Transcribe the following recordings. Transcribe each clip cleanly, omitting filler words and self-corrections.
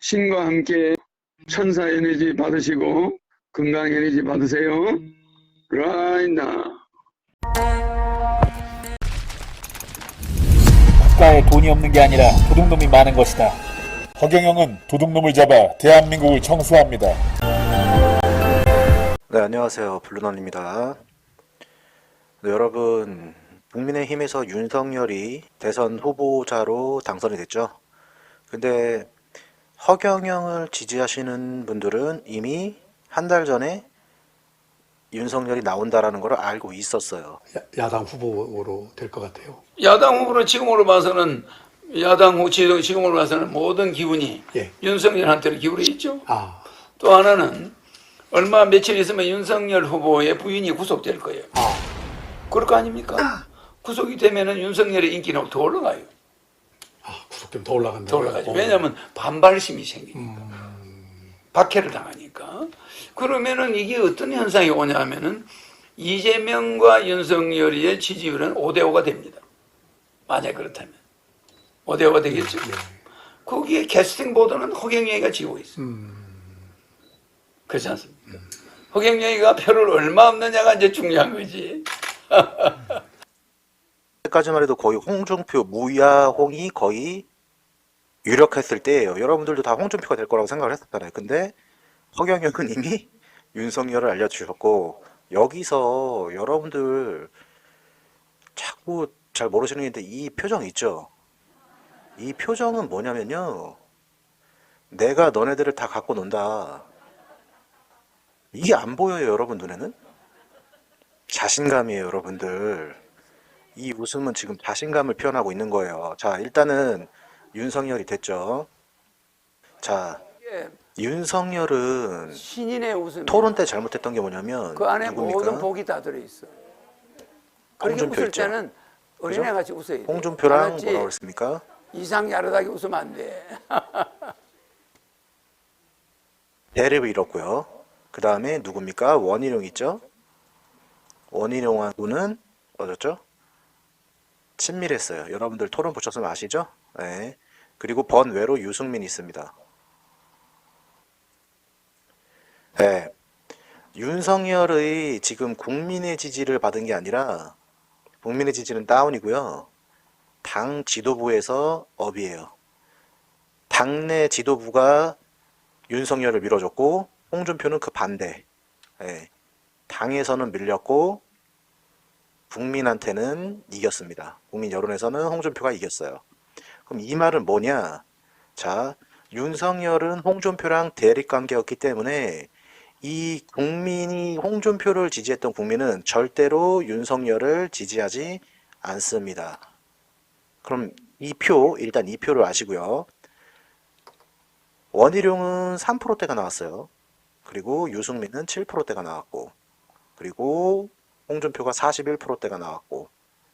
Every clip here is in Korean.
신과 함께 천사 에너지 받으시고 건강 에너지 받으세요. right now. 국가에 돈이 없는 게 아니라 도둑놈이 많은 것이다. 허경영은 도둑놈을 잡아 대한민국을 청소합니다. 네, 안녕하세요. 블루넌입니다. 네, 여러분, 국민의힘에서 윤석열이 대선 후보자로 당선이 됐죠. 근데 허경영을 지지하시는 분들은 이미 한 달 전에 윤석열이 나온다라는 걸 알고 있었어요. 야당 후보로 될 것 같아요. 야당 후보는 지금으로 봐서는 지금으로 봐서는 모든 기운이 예. 윤석열한테로 기울어 있죠. 아, 또 하나는 얼마 며칠 있으면 윤석열 후보의 부인이 구속될 거예요. 그럴 거 아닙니까? 구속이 되면은 윤석열의 인기는 더 올라가요. 구속되면 더 올라간다. 더 올라가죠. 왜냐하면 반발심이 생기니까. 박해를 당하니까. 그러면은 이게 어떤 현상이 오냐면은 이재명과 윤석열의 지지율은 5대5가 됩니다. 만약 그렇다면. 5대5가 되겠죠. 거기에 캐스팅 보드는 허경영이가 지고 있어요. 그렇지 않습니까? 허경영이가 표를 얼마 얻느냐가 이제 중요한 거지. 그때까지만 해도 거의 홍준표, 무야홍이 거의 유력했을 때예요. 여러분들도 다 홍준표가 될 거라고 생각을 했었잖아요. 근데 허경영은 이미 윤석열을 알려주셨고, 여기서 여러분들 자꾸 잘 모르시는 게 있는데 이 표정 있죠? 이 표정은 뭐냐면요, 내가 너네들을 다 갖고 논다. 이게 안 보여요, 여러분 눈에는? 자신감이에요, 여러분들. 이 웃음은 지금 자신감을 표현하고 있는 거예요. 자, 일단은 윤석열이 됐죠. 자, 윤석열은 신인의 웃음. 토론 때 잘못했던 게 뭐냐면, 그 안에 누굽니까? 모든 복이 다 들어있어. 그렇게 홍준표 웃을 있죠? 때는 어린애같이 웃어야 돼. 홍준표랑 알았지? 뭐라고 그랬습니까? 이상 야릇하게 웃으면 안 돼. 대립을 잃었고요. 그 다음에 누굽니까? 원희룡 있죠? 원희룡하고는 어졌죠? 친밀했어요. 여러분들 토론 보셨으면 아시죠? 네. 그리고 번외로 유승민 있습니다. 네. 윤석열의 지금 국민의 지지를 받은 게 아니라 국민의 지지는 다운이고요. 당 지도부에서 업이에요. 당내 지도부가 윤석열을 밀어줬고 홍준표는 그 반대. 네. 당에서는 밀렸고 국민한테는 이겼습니다. 국민 여론에서는 홍준표가 이겼어요. 그럼 이 말은 뭐냐? 자, 윤석열은 홍준표랑 대립관계였기 때문에 이 국민이 홍준표를 지지했던 국민은 절대로 윤석열을 지지하지 않습니다. 그럼 이 표, 일단 이 표를 아시고요. 원희룡은 3%대가 나왔어요. 그리고 유승민은 7%대가 나왔고, 그리고 홍준표가 41%대가 나왔고,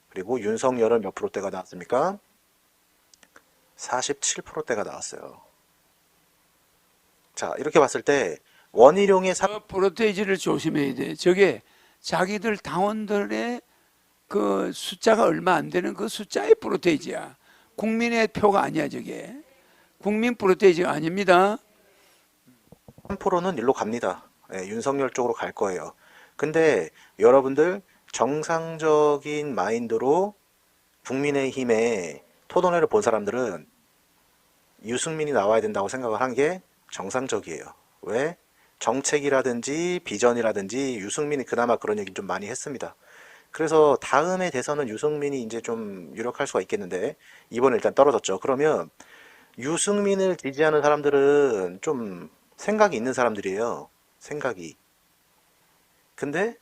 그리고 윤석열은 몇 프로대가 나왔습니까? 47%대가 나왔어요. 자, 이렇게 봤을 때 원희룡의 프로테이지를 조심해야 돼. 저게 자기들 당원들의 그 숫자가 얼마 안 되는 그 숫자의 프로테이지야. 국민의 표가 아니야, 저게. 국민 프로테이지가 아닙니다. 3%는 일로 갑니다. 네, 윤석열 쪽으로 갈 거예요. 근데 여러분들 정상적인 마인드로 국민의힘의 토론회를 본 사람들은 유승민이 나와야 된다고 생각을 한 게 정상적이에요. 왜? 정책이라든지 비전이라든지 유승민이 그나마 그런 얘기 좀 많이 했습니다. 그래서 다음에 대선은 유승민이 이제 좀 유력할 수가 있겠는데 이번에 일단 떨어졌죠. 그러면 유승민을 지지하는 사람들은 좀 생각이 있는 사람들이에요. 생각이. 근데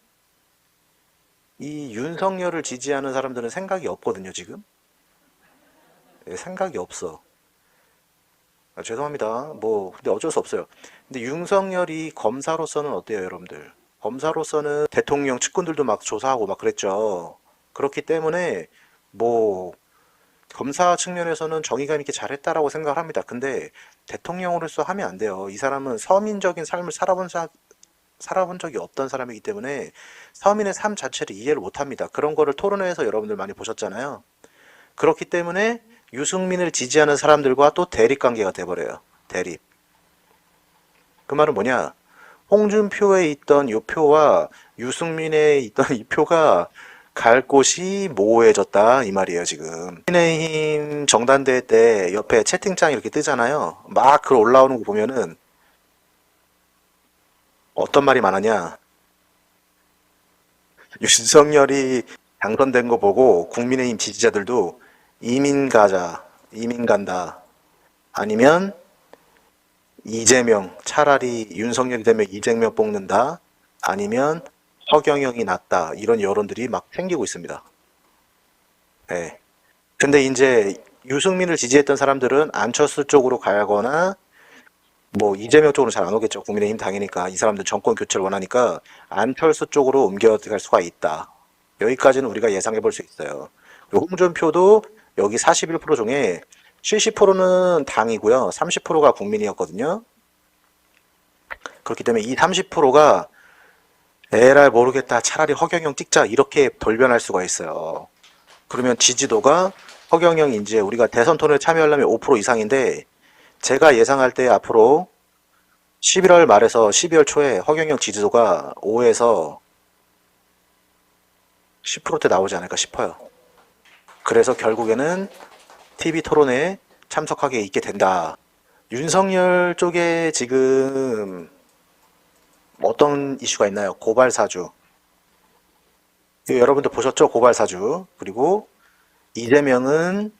이 윤석열을 지지하는 사람들은 생각이 없거든요, 지금. 네, 생각이 없어. 죄송합니다. 뭐 근데 어쩔 수 없어요. 근데 윤석열이 검사로서는 어때요, 여러분들? 검사로서는 대통령 측근들도 막 조사하고 막 그랬죠. 그렇기 때문에 뭐 검사 측면에서는 정의감 있게 잘했다라고 생각을 합니다. 근데 대통령으로서 하면 안 돼요. 이 사람은 서민적인 삶을 살아본 적이 없던 사람이기 때문에 서민의 삶 자체를 이해를 못합니다. 그런 거를 토론회에서 여러분들 많이 보셨잖아요. 그렇기 때문에 유승민을 지지하는 사람들과 또 대립관계가 돼버려요. 대립. 그 말은 뭐냐? 홍준표에 있던 이 표와 유승민에 있던 이 표가 갈 곳이 모호해졌다 이 말이에요 지금. 국민의힘 정단대 때 옆에 채팅창 이렇게 뜨잖아요. 막 글 올라오는 거 보면은 어떤 말이 많았냐? 윤석열이 당선된 거 보고 국민의힘 지지자들도 이민 가자, 이민 간다. 아니면 이재명, 차라리 윤석열이 되면 이재명 뽑는다. 아니면 허경영이 낫다. 이런 여론들이 막 생기고 있습니다. 네. 근데 이제 유승민을 지지했던 사람들은 안철수 쪽으로 가거나 뭐 이재명 쪽으로 잘 안 오겠죠. 국민의힘 당이니까. 이 사람들 정권 교체를 원하니까 안철수 쪽으로 옮겨갈 수가 있다. 여기까지는 우리가 예상해 볼 수 있어요. 그리고 홍준표도 여기 41% 중에 70%는 당이고요. 30%가 국민이었거든요. 그렇기 때문에 이 30%가 에라이 모르겠다. 차라리 허경영 찍자. 이렇게 돌변할 수가 있어요. 그러면 지지도가 허경영 이제 우리가 대선 토론에 참여하려면 5% 이상인데 제가 예상할 때 앞으로 11월 말에서 12월 초에 허경영 지지도가 5에서 10%대 나오지 않을까 싶어요. 그래서 결국에는 TV 토론에 참석하게 있게 된다. 윤석열 쪽에 지금 어떤 이슈가 있나요? 고발사주. 여러분들 보셨죠? 고발사주. 그리고 이재명은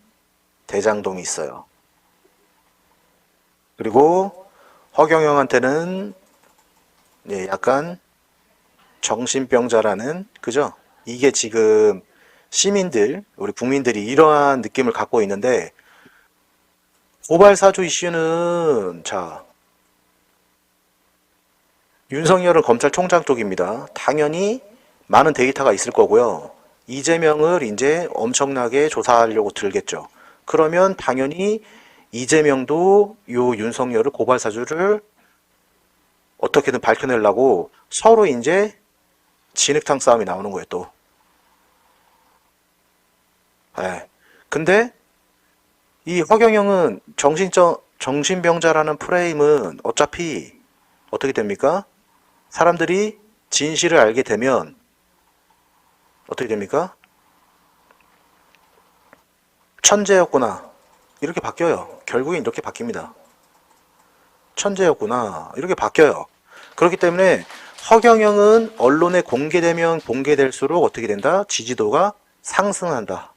대장동이 있어요. 그리고 허경영한테는 약간 정신병자라는, 그죠? 이게 지금 시민들, 우리 국민들이 이러한 느낌을 갖고 있는데, 고발사주 이슈는, 자, 윤석열은 검찰총장 쪽입니다. 당연히 많은 데이터가 있을 거고요. 이재명을 이제 엄청나게 조사하려고 들겠죠. 그러면 당연히 이재명도 요 윤석열을 고발사주를 어떻게든 밝혀내려고 서로 이제 진흙탕 싸움이 나오는 거예요, 또. 네. 근데 이 허경영은 정신병자라는 프레임은 어차피 어떻게 됩니까? 사람들이 진실을 알게 되면 어떻게 됩니까? 천재였구나. 이렇게 바뀌어요. 결국엔 이렇게 바뀝니다. 천재였구나. 이렇게 바뀌어요. 그렇기 때문에 허경영은 언론에 공개되면 공개될수록 어떻게 된다? 지지도가 상승한다.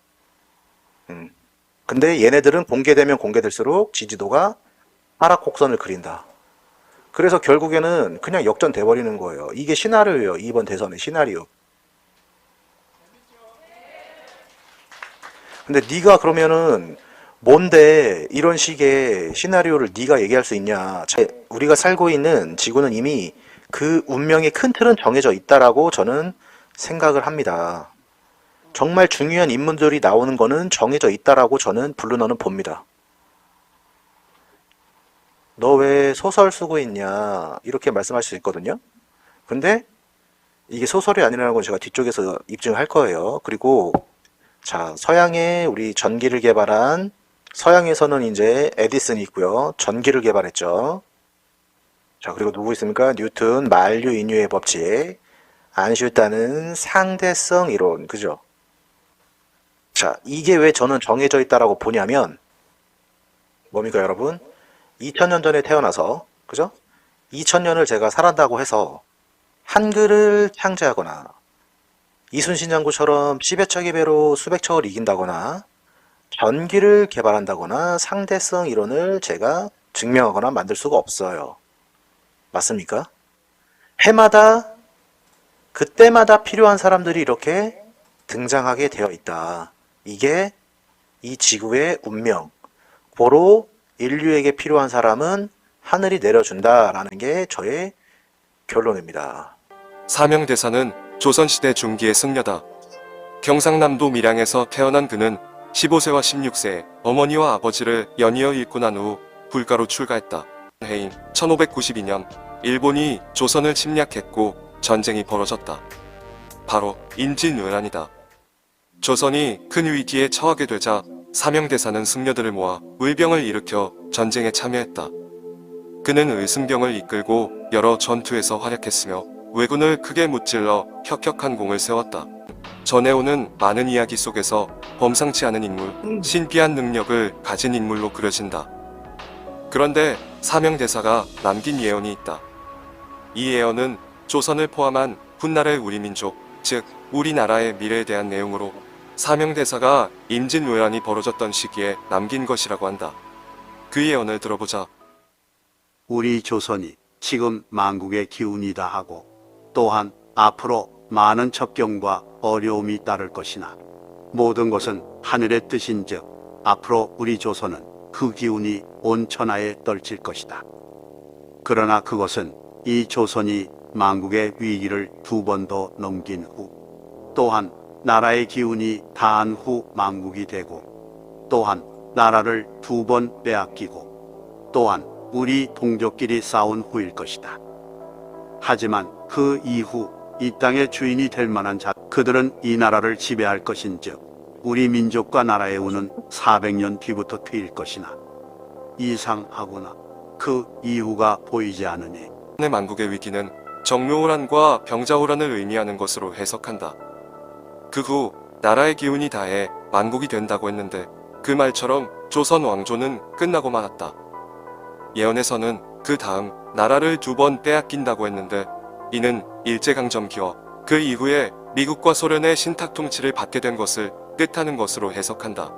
근데 얘네들은 공개되면 공개될수록 지지도가 하락 곡선을 그린다. 그래서 결국에는 그냥 역전돼 버리는 거예요. 이게 시나리오예요. 이번 대선의 시나리오. 근데 네가 그러면은 뭔데 이런 식의 시나리오를 네가 얘기할 수 있냐. 우리가 살고 있는 지구는 이미 그 운명의 큰 틀은 정해져 있다라고 저는 생각을 합니다. 정말 중요한 인물들이 나오는 거는 정해져 있다라고 저는 블루너는 봅니다. 너 왜 소설 쓰고 있냐 이렇게 말씀할 수 있거든요. 근데 이게 소설이 아니라는 건 제가 뒤쪽에서 입증할 거예요. 그리고 자, 서양에 우리 전기를 개발한, 서양에서는 이제 에디슨이 있고요. 전기를 개발했죠. 자, 그리고 누구 있습니까? 뉴턴 만류 인유의 법칙, 안슈타는 상대성 이론, 그죠? 자, 이게 왜 저는 정해져 있다라고 보냐면 뭡니까 여러분? 2000년 전에 태어나서, 그죠? 2000년을 제가 살았다고 해서 한글을 창제하거나 이순신 장군처럼 10여 척의 배로 수백 척을 이긴다거나 전기를 개발한다거나 상대성 이론을 제가 증명하거나 만들 수가 없어요. 맞습니까? 해마다 그때마다 필요한 사람들이 이렇게 등장하게 되어 있다. 이게 이 지구의 운명. 고로 인류에게 필요한 사람은 하늘이 내려준다라는 게 저의 결론입니다. 사명대사는 조선시대 중기의 승려다. 경상남도 밀양에서 태어난 그는 15세와 16세 어머니와 아버지를 연이어 잃고 난 후 불가로 출가했다. 해인 1592년 일본이 조선을 침략했고 전쟁이 벌어졌다. 바로 임진왜란이다. 조선이 큰 위기에 처하게 되자 사명대사는 승려들을 모아 울병을 일으켜 전쟁에 참여했다. 그는 의승병을 이끌고 여러 전투에서 활약했으며 왜군을 크게 무찔러 혁혁한 공을 세웠다. 전해오는 많은 이야기 속에서 범상치 않은 인물, 신비한 능력을 가진 인물로 그려진다. 그런데 사명대사가 남긴 예언이 있다. 이 예언은 조선을 포함한 훗날의 우리 민족, 즉 우리나라의 미래에 대한 내용으로 사명대사가 임진왜란이 벌어졌던 시기에 남긴 것이라고 한다. 그 예언을 들어보자. 우리 조선이 지금 만국의 기운이다 하고 또한 앞으로 많은 첩경과 어려움이 따를 것이나 모든 것은 하늘의 뜻인즉 앞으로 우리 조선은 그 기운이 온 천하에 떨칠 것이다. 그러나 그것은 이 조선이 만국의 위기를 2번 더 넘긴 후 또한 나라의 기운이 다한 후 만국이 되고 또한 나라를 2번 빼앗기고 또한 우리 동족끼리 싸운 후일 것이다. 하지만 그 이후 이 땅의 주인이 될 만한 자 그들은 이 나라를 지배할 것인즉 우리 민족과 나라의 운은 400년 뒤부터 트일 것이나 이상하거나 그 이후가 보이지 않으니 의 만국의 위기는 정묘호란과 병자호란을 의미하는 것으로 해석한다. 그 후 나라의 기운이 다해 만국이 된다고 했는데 그 말처럼 조선 왕조는 끝나고 말았다. 예언에서는 그 다음 나라를 2번 빼앗긴다고 했는데 이는 일제강점기와 그 이후에 미국과 소련의 신탁 통치를 받게 된 것을 뜻하는 것으로 해석한다.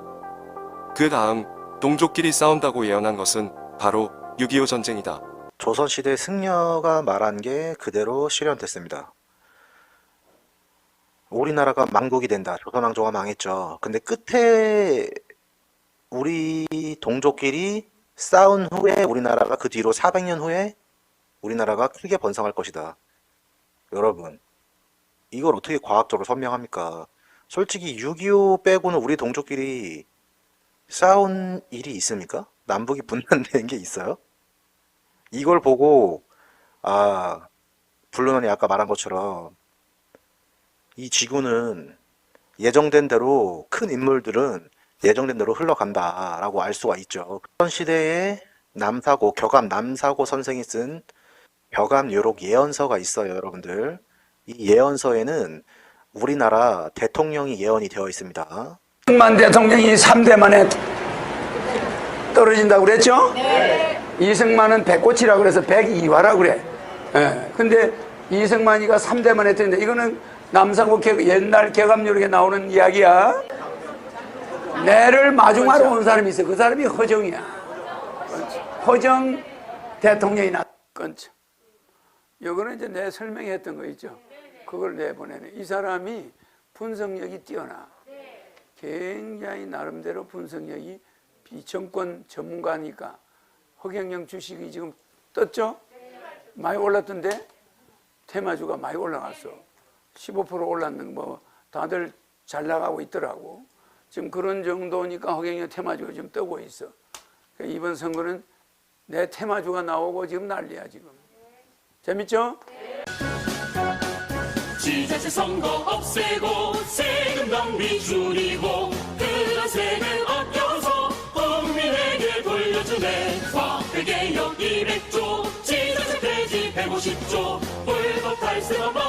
그 다음 동족끼리 싸운다고 예언한 것은 바로 6.25 전쟁이다. 조선시대 승려가 말한 게 그대로 실현됐습니다. 우리나라가 만국이 된다. 조선왕조가 망했죠. 근데 끝에 우리 동족끼리 싸운 후에 우리나라가 그 뒤로 400년 후에 우리나라가 크게 번성할 것이다. 여러분, 이걸 어떻게 과학적으로 설명합니까? 솔직히 6.25 빼고는 우리 동족끼리 싸운 일이 있습니까? 남북이 분단되는 게 있어요? 이걸 보고 블루넌이 아까 말한 것처럼 이 지구는 예정된 대로 큰 인물들은 예정된 대로 흘러간다라고 알 수가 있죠. 그런 시대에 남사고, 격암 남사고 선생이 쓴 벽암요록 예언서가 있어요, 여러분들. 이 예언서에는 우리나라 대통령이 예언이 되어 있습니다. 이승만 대통령이 3대 만에 떨어진다고 그랬죠? 네. 이승만은 백꽃이라고 그래서 백이화라고 그래. 예. 근데 이승만이가 3대 만에 떨어진다. 이거는 남사고 옛날 격암요록에 나오는 이야기야. 내를 마중하러 온 사람이 있어. 그 사람이 허정이야. 허정 대통령이 건져. 이거는 이제 내 설명했던 거 있죠. 그걸 내보내네. 이 사람이 분석력이 뛰어나. 굉장히 나름대로 분석력이 비정권 전문가니까. 허경영 주식이 지금 떴죠? 많이 올랐던데 테마주가 많이 올라갔어. 15% 올랐는 뭐 다들 잘 나가고 있더라고. 지금 그런 정도니까 허경영 테마주가 지금 뜨고 있어. 그러니까 이번 선거는 내 테마주가 나오고 지금 난리야 지금. 재밌죠? 지자체 선거 없애고 세금 낭비 줄이고 그런 세금 아껴서 국민에게 돌려주네. 화폐개혁 200조 지자체 폐지 150조 불법 탈세가